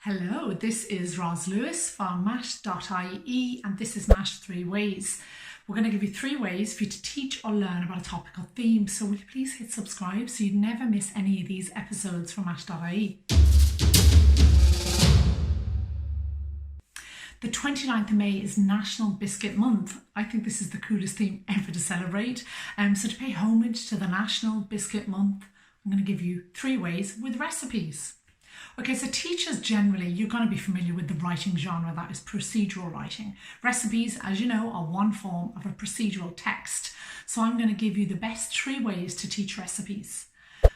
Hello, this is Rozz from Mash.ie and this is Mash 3 Ways. We're going to give you 3 ways for you to teach or learn about a topical theme, so will you please hit subscribe so you never miss any of these episodes from Mash.ie. The 29th of May is National Biscuit Month. I think this is the coolest theme ever to celebrate. So to pay homage to the National Biscuit Month, I'm going to give you 3 ways with recipes. Okay, so teachers generally, you're going to be familiar with the writing genre that is procedural writing. Recipes, as you know, are one form of a procedural text. So I'm going to give you the best 3 ways to teach recipes.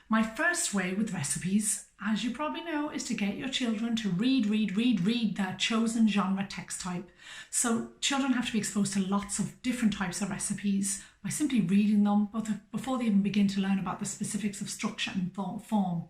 My first way with recipes, as you probably know, is to get your children to read their chosen genre text type. So children have to be exposed to lots of different types of recipes by simply reading them before they even begin to learn about the specifics of structure and form.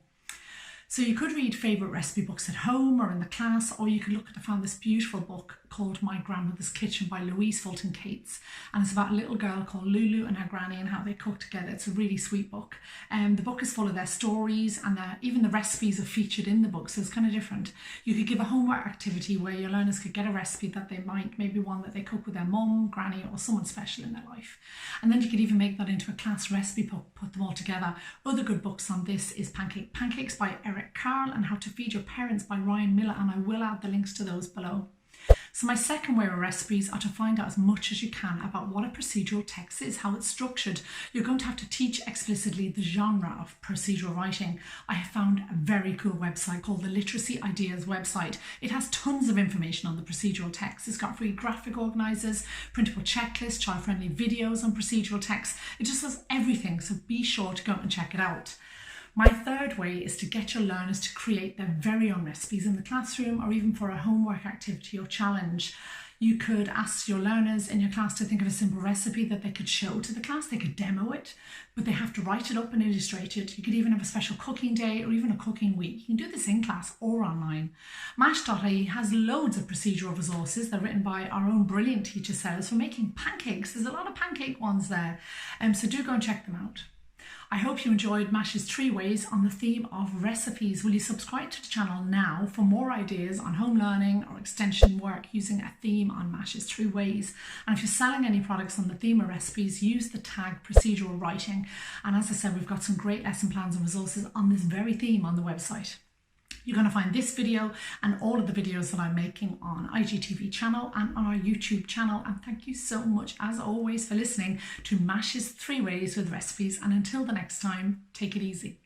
So you could read favourite recipe books at home or in the class, or you could look at this beautiful book called My Grandmother's Kitchen by Louise Fulton Keats. And it's about a little girl called Lulu and her granny and how they cook together. It's a really sweet book. The book is full of their stories, and even the recipes are featured in the book, so it's kind of different. You could give a homework activity where your learners could get a recipe that they might, maybe one that they cook with their mum, granny, or someone special in their life. And then you could even make that into a class recipe book, put them all together. Other good books on this is Pancakes by Eric Carle and How to Feed Your Parents by Ryan Miller, and I will add the links to those below. So my second way of recipes are to find out as much as you can about what a procedural text is, how it's structured. You're going to have to teach explicitly the genre of procedural writing. I have found a very cool website called the Literacy Ideas website. It has tons of information on the procedural text. It's got free graphic organisers, printable checklists, child-friendly videos on procedural text. It just does everything, so be sure to go and check it out. My third way is to get your learners to create their very own recipes in the classroom or even for a homework activity or challenge. You could ask your learners in your class to think of a simple recipe that they could show to the class. They could demo it, but they have to write it up and illustrate it. You could even have a special cooking day or even a cooking week. You can do this in class or online. Mash.ie has loads of procedural resources. They're written by our own brilliant teacher Sarahs for making pancakes. There's a lot of pancake ones there, so do go and check them out. I hope you enjoyed Mash's 3 ways on the theme of recipes. Will you subscribe to the channel now for more ideas on home learning or extension work using a theme on Mash's 3 ways? And if you're selling any products on the theme of recipes, use the tag procedural writing. And as I said, we've got some great lesson plans and resources on this very theme on the website. You're going to find this video and all of the videos that I'm making on IGTV channel and on our YouTube channel. And thank you so much, as always, for listening to Mash's 3 ways with recipes. And until the next time, take it easy.